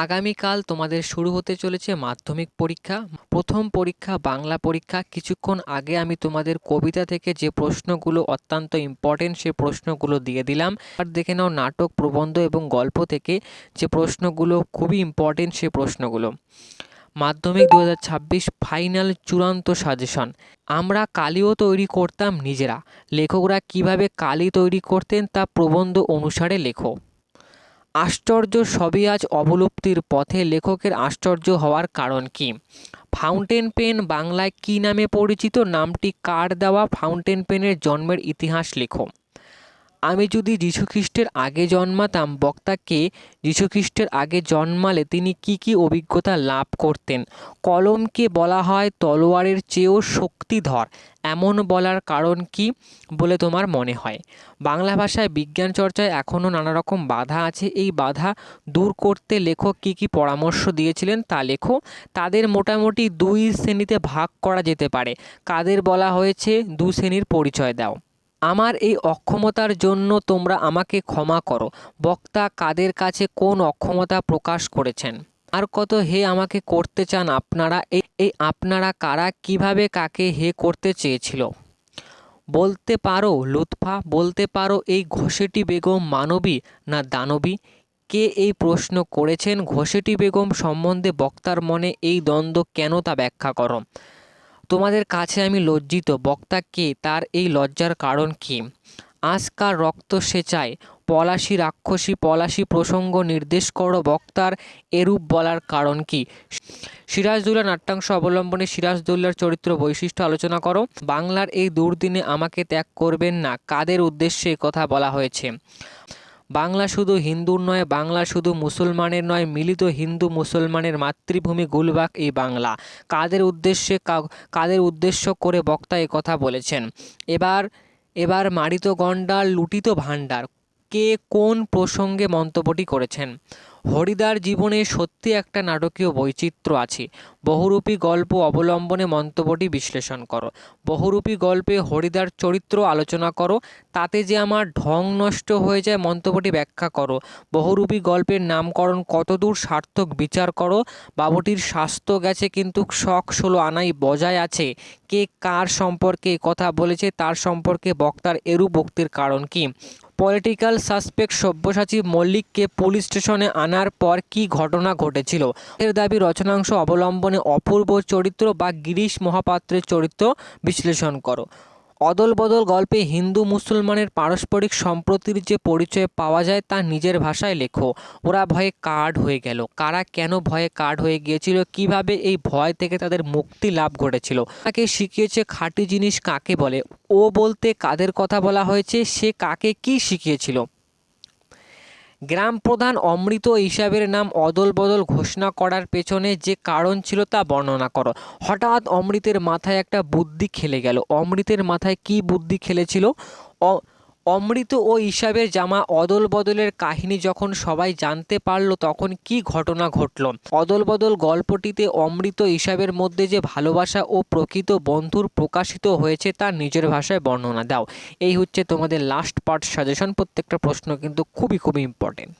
আগামীকাল তোমাদের শুরু হতে চলেছে মাধ্যমিক পরীক্ষা। প্রথম পরীক্ষা বাংলা পরীক্ষা। কিছুক্ষণ আগে আমি তোমাদের কবিতা থেকে যে প্রশ্নগুলো অত্যন্ত ইম্পর্টেন্ট সে প্রশ্নগুলো দিয়ে দিলাম। আর দেখে নাও নাটক, প্রবন্ধ এবং গল্প থেকে যে প্রশ্নগুলো খুবই ইম্পর্টেন্ট সে প্রশ্নগুলো। মাধ্যমিক 2026 ফাইনাল চূড়ান্ত সাজেশন। আমরা কালিও তৈরি করতাম নিজেরা। লেখকরা কিভাবে কালি তৈরি করতেন তা প্রবন্ধ অনুসারে লেখো। আশ্চর্য সবই আজ অবলুপ্তির পথে, লেখকের আশ্চর্য হওয়ার কারণ কি? ফাউন্টেন পেন বাংলায় কী নামে পরিচিত? নামটি কার দেওয়া? ফাউন্টেন পেনের জন্মের ইতিহাস লেখো। আমি যদি যীশুখ্রিস্টের আগে জন্মাতাম, বক্তাকে যীশুখ্রিস্টের আগে জন্মালে তিনি কি কি অভিজ্ঞতা লাভ করতেন? কলমকে বলা হয় তলোয়ারের চেয়েও শক্তিধর, এমন বলার কারণ কি বলে তোমার মনে হয়? বাংলা ভাষায় বিজ্ঞান চর্চায় এখনও নানা রকম বাধা আছে, এই বাধা দূর করতে লেখক কি কি পরামর্শ দিয়েছিলেন তা লেখো। তাদের মোটামুটি দুই শ্রেণীতে ভাগ করা যেতে পারে। কাদের বলা হয়েছে দু শ্রেণীর পরিচয় দাও। আমার এই অক্ষমতার জন্য তোমরা আমাকে ক্ষমা করো। বক্তা কাদের কাছে কোন অক্ষমতা প্রকাশ করেছেন? আর কত হে আমাকে করতে চান আপনারা? এই আপনারা কারা? কিভাবে কাকে হে করতে চেয়েছিল? বলতে পারো লুৎফা? বলতে পারো এই ঘসেটি বেগম মানবী না দানবী? কে এই প্রশ্ন করেছেন? ঘসেটি বেগম সম্বন্ধে বক্তার মনে এই দ্বন্দ্ব কেন তা ব্যাখ্যা করো। তোমাদের কাছে আমি লজ্জিত। বক্তা কে? তার এই লজ্জার কারণ কি? আজ কার রক্ত সে চায়? পলাশী রাক্ষসী পলাশী প্রসঙ্গ নির্দেশ করো। বক্তার এরূপ বলার কারণ কি? সিরাজদৌল্লা নাট্যাংশ অবলম্বনে সিরাজদৌল্লার চরিত্র বৈশিষ্ট্য আলোচনা করো। বাংলার এই দুর্দিনে আমাকে ত্যাগ করবেন না, কাদের উদ্দেশ্যে কথা বলা হয়েছে? বাংলা শুধু হিন্দুর নয়, বাংলা শুধু মুসলমানের নয়, মিলিত হিন্দু মুসলমানের মাতৃভূমি গুলবাগ এই বাংলা। কাদের উদ্দেশ্য করে বক্তা এ কথা বলেছেন? এবার মারিত গণ্ডার লুটিত ভাণ্ডার, কে কোন প্রসঙ্গে মন্তব্যটি করেছেন? হরিদার জীবনে সত্যি একটা নাটকীয় বৈচিত্র্য আছে। বহুরূপী গল্প অবলম্বনে মন্তব্যটি বিশ্লেষণ করো। বহুরূপী গল্পে হরিদার চরিত্র আলোচনা করো, তাতে যে আমার ঢং নষ্ট হয়ে যায় মন্তব্যটি ব্যাখ্যা করো। বহুরূপী গল্পের নামকরণ কতদূর সার্থক বিচার করো। বাবুটির স্বাস্থ্য গেছে কিন্তু শখ 16 আনাই বজায় আছে, কে কার সম্পর্কে কথা বলেছে, তার সম্পর্কে বক্তার এরূপ বক্তির কারণ কি? পলিটিক্যাল সাসপেক্ট সব্যসাচী মল্লিককে পুলিশ স্টেশনে আনার পর কি ঘটনা ঘটেছিল? এর দাবি রচনাংশ অবলম্বনে অপূর্ব চরিত্র বা গিরিশ মহাপাত্রের চরিত্র বিশ্লেষণ করো। অদল বদল গল্পে হিন্দু মুসলমানের পারস্পরিক সম্প্রীতির যে পরিচয় পাওয়া যায় তা নিজের ভাষায় লেখো। ওরা ভয়ে কার্ড হয়ে গেল, কারা কেন ভয়ে কার্ড হয়ে গিয়েছিল, কিভাবে এই ভয় থেকে তাদের মুক্তি লাভ ঘটেছিল, তাকে শিখিয়েছে খাঁটি জিনিস কাকে বলে, ও বলতে কাদের কথা বলা হয়েছে, সে কাকে কি শিখিয়েছিল? গ্রাম প্রধান অমৃত হিসাবের নাম অদল বদল ঘোষণা করার পেছনে যে কারণ ছিল তা বর্ণনা করো। হঠাৎ অমৃতের মাথায় একটা বুদ্ধি খেলে গেল। অমৃতের মাথায় কি বুদ্ধি খেলেছিল? অমৃত ও হিসাবের জামা অদল বদলের কাহিনী যখন সবাই জানতে পারল তখন কি ঘটনা ঘটল? অদল বদল গল্পটিতে অমৃত হিসাবের মধ্যে যে ভালোবাসা ও প্রকৃত বন্ধুর প্রকাশিত হয়েছে তার নিজের ভাষায় বর্ণনা দাও। এই হচ্ছে তোমাদের লাস্ট পার্ট সাজেশন। প্রত্যেকটা প্রশ্ন কিন্তু খুবই ইম্পর্টেন্ট।